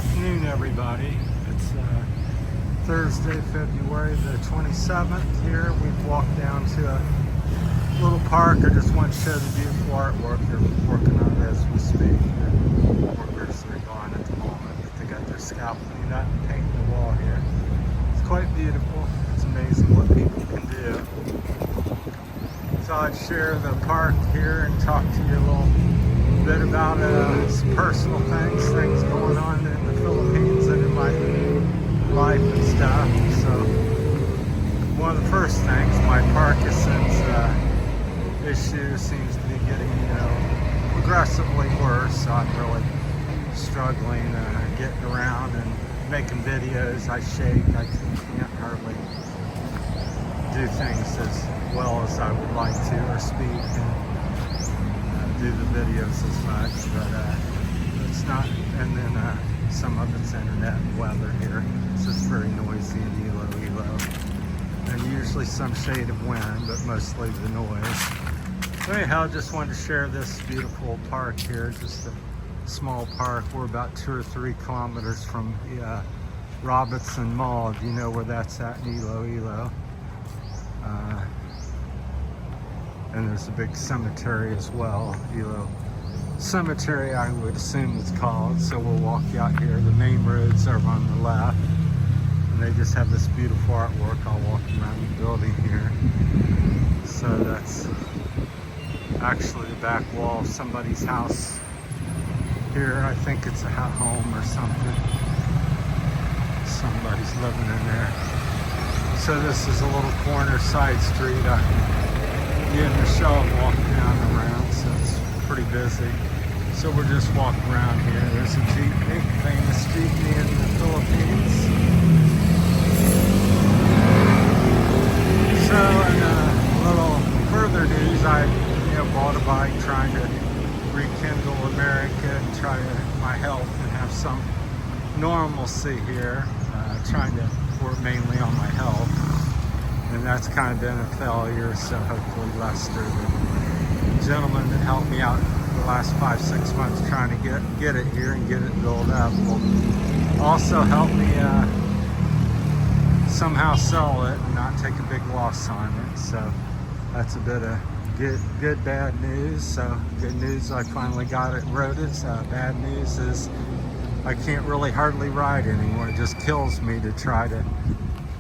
afternoon, everybody. It's Thursday, February the 27th here. We've walked down to a little park. I just want to show the beautiful artwork they're working on as we speak. The workers are gone at the moment, but they got their scalp cleaned up and painting the wall here. It's quite beautiful. It's amazing what people can do. So I'd share the park here and talk to you a little bit about some personal things going on in the Philippines and in my life and stuff. So one of the first things, my Parkinson's issue seems to be getting, progressively worse. So I'm really struggling getting around and making videos. I shake. I can't hardly do things as well as I would like to, or speak and do the videos as much, but it's not. And then some of it's internet and weather here. It's just very noisy in Iloilo, and usually some shade of wind, but mostly the noise. Anyhow, just wanted to share this beautiful park here, just a small park. We're about 2 or 3 kilometers from the Robinson Mall. Do you know where that's at in Iloilo? And there's a big cemetery as well, Ilo Cemetery, I would assume it's called. So we'll walk out here. The main roads are on the left, and they just have this beautiful artwork. I'll walk around the building here. So that's actually the back wall of somebody's house here. I think it's a home or something. Somebody's living in there. So this is a little corner side street. Me and Michelle walk down around, so it's pretty busy. So we're just walking around here. There's a jeepney, famous jeepney in the Philippines. So in a little further news, I bought a bike trying to rekindle America and try my health and have some normalcy here. Trying to work mainly on my health. And that's kind of been a failure, so hopefully Lester, the gentleman that helped me out the last 5-6 months trying to get it here and get it built up, will also help me somehow sell it and not take a big loss on it. So that's a bit of good bad news. So good news, I finally got it loaded. Bad news is I can't really hardly ride anymore. It just kills me to try to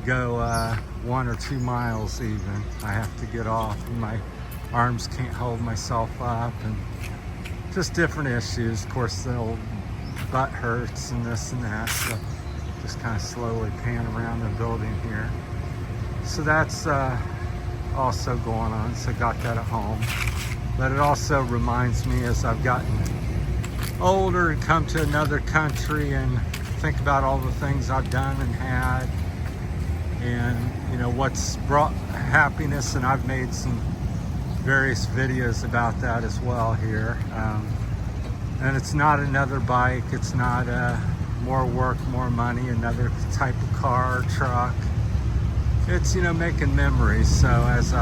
go 1 or 2 miles even. I have to get off, and my arms can't hold myself up, and just different issues. Of course, the old butt hurts and this and that, so just kind of slowly pan around the building here. So that's also going on, so got that at home. But it also reminds me, as I've gotten older and come to another country and think about all the things I've done and had, and what's brought happiness, and I've made some various videos about that as well here. And it's not another bike, it's not more work, more money, another type of car or truck. It's making memories. So as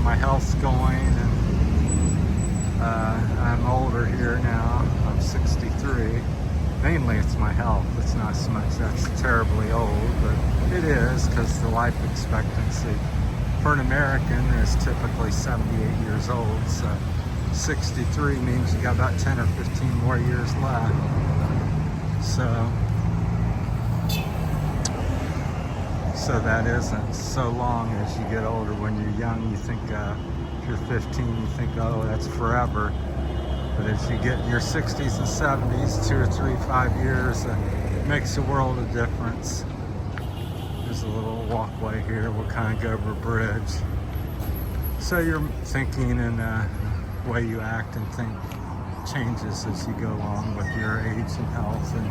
my health's going, and I'm older here now, I'm 63. Mainly it's my health. It's not so much that's terribly old, but it is, because the life expectancy for an American is typically 78 years old. So 63 means you got about 10 or 15 more years left. So that isn't so long as you get older. When you're young, you think, if you're 15, you think, oh, that's forever. But as you get in your 60s and 70s, 2 or 3, 5 years, it makes a world of difference. There's a little walkway here. We'll kind of go over a bridge. So your thinking and the way you act and think changes as you go along with your age and health and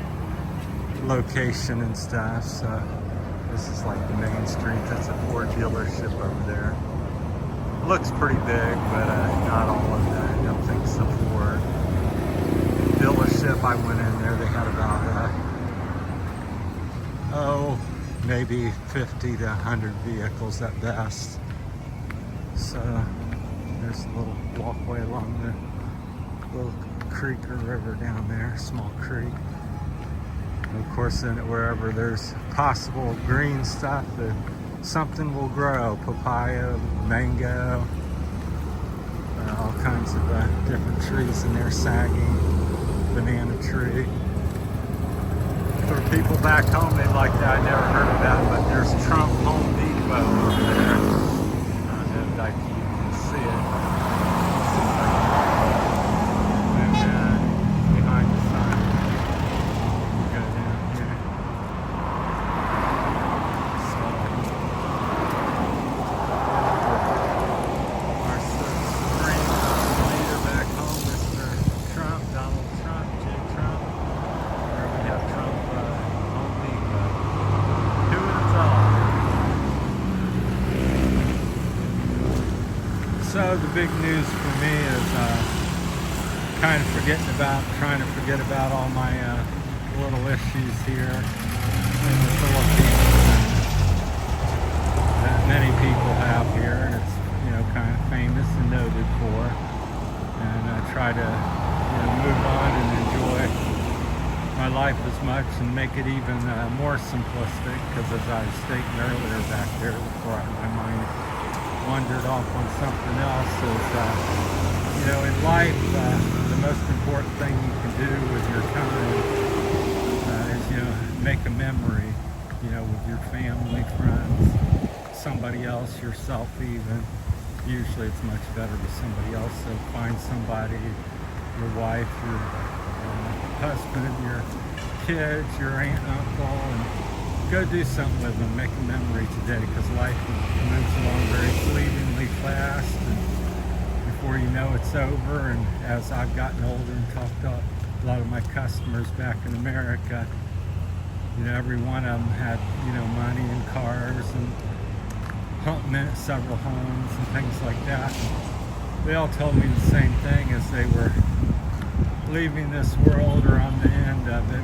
location and stuff. So this is like the main street. That's a Ford dealership over there. Looks pretty big, but not all of that. I don't think it's a Ford dealership. I went in there, they had about maybe 50 to 100 vehicles at best. So there's a little walkway along the little creek or river down there, small creek. And of course, in wherever there's possible green stuff, something will grow. Papaya, mango, all kinds of different trees in there, sagging, banana tree. For people back home, they'd like that. I never heard of that, but there's Trump Home Depot over there. I don't know if you can see it. And behind the sign, we go down here. So, our Supreme leader back home, Mr. Trump, Donald Trump, J. Trump. There we have Trump. So the big news for me is trying to forget about all my little issues here in the Philippines that many people have here, and it's kind of famous and noted for. And I try to move on and enjoy my life as much and make it even more simplistic, because as I was stating earlier back there before my mind wandered off on something else, is in life the most important thing you can do with your time is make a memory with your family, friends, somebody else, yourself even. Usually it's much better with somebody else, so find somebody, your wife, your husband, your kids, your aunt, uncle, and go do something with them. Make a memory today, because life moves along very fleetingly fast, and before you know it's over. And as I've gotten older and talked to a lot of my customers back in America, every one of them had money and cars and several homes and things like that. They all told me the same thing as they were leaving this world or on the end of it.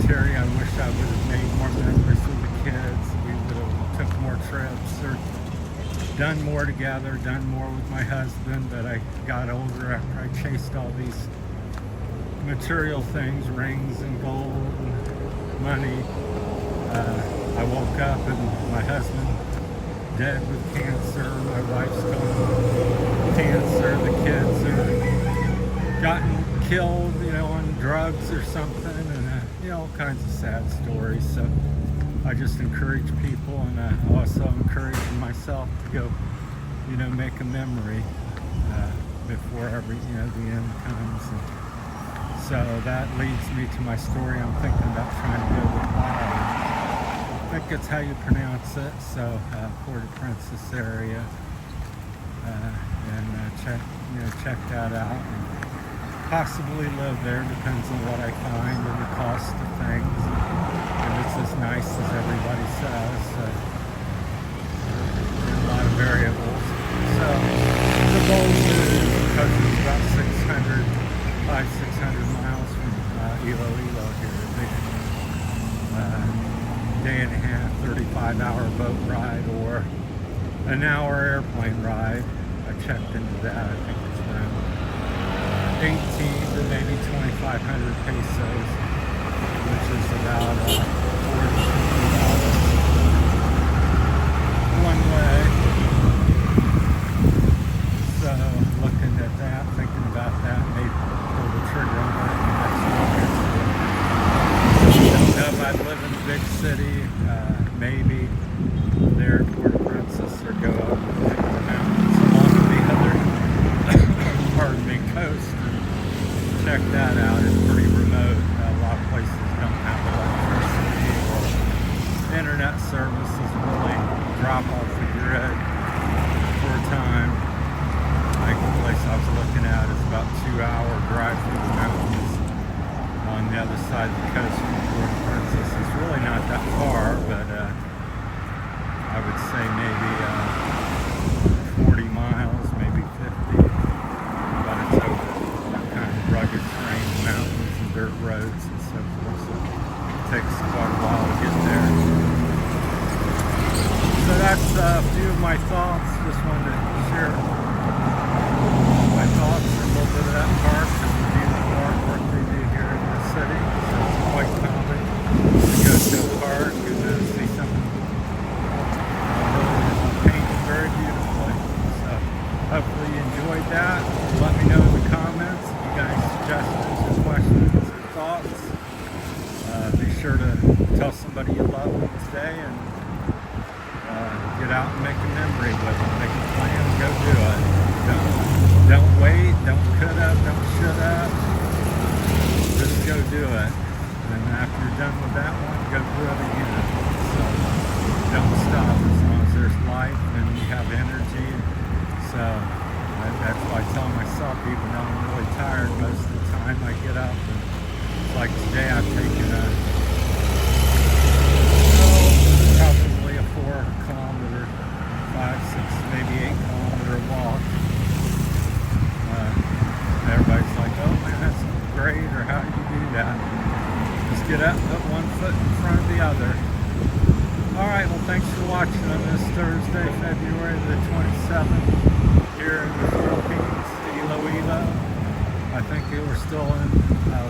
Terry, I wish I would have made more memories with the kids. We would have took more trips or done more together, done more with my husband. But I got older after I chased all these material things, rings and gold and money. I woke up and my husband dead with cancer. My wife's gone cancer. The kids are gotten killed, on drugs or something, and all kinds of sad stories. So I just encourage people, and I also encourage myself to go, make a memory before the end comes. And so that leads me to my story. I'm thinking about trying to go to Iloilo. I think that's how you pronounce it. So Port-au-Prince area, and check that out. And possibly live there, depends on what I find and the cost of things. If it's as nice as everybody says, there are a lot of variables. So the goal is, because it's about 600 miles from Iloilo here, day and a half, 35-hour boat ride or an hour airplane ride. I checked into that. I think it's around 18 to maybe 2,500 pesos, which is about $40 one way. So looking at that, thinking about that, maybe pull the trigger on that in the next 1 or 2. I don't know if I'd live in a big city, maybe there at Port-au-Prince, or go up the mountains along the other coast. Check that out. It's pretty remote. A lot of places don't have electricity or internet services really drop off the grid for a time. Like the place I was looking at is about a 2-hour drive through the mountains on the other side of the coast from Port-au-Prince. It's really not that far, but I would say maybe 40 miles, maybe 50. But it's over rugged terrain, mountains and dirt roads and so forth, so it takes quite a while to get there. So that's a few of my thoughts. Just wanted to share my thoughts, a little bit of that park, and the beautiful artwork they do here in the city. So it's quite suggestions or questions or thoughts. Be sure to tell somebody you love them today, and get out and make a memory with them. Make a plan, go do it. Don't wait, don't could have, don't should have. Just go do it. And after you're done with that one, go do it again. So don't stop as long as there's life and you have energy. So that's why I tell myself, even though I'm really tired most of the time, I get up and it's like today I've taken probably a 4-kilometer, 5, 6, maybe 8-kilometer walk. Everybody's like, oh man, that's great, or how do you do that? Just get up, put one foot in front of the other. Alright, well thanks for watching on this Thursday, February the 27th, here in the Philippines, Iloilo. I think we're still in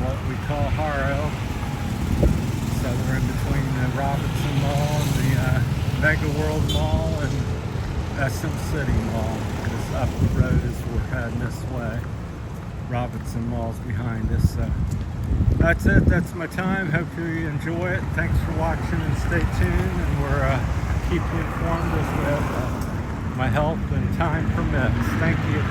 what we call Haro. So we're in between the Robinson Mall and the Mega World Mall and SM City Mall. Just up the road as we're heading this way. Robinson Mall's behind us. So that's it. That's my time. Hope you enjoy it. Thanks for watching and stay tuned. And we're keep you informed as my health and time permits. Thank you.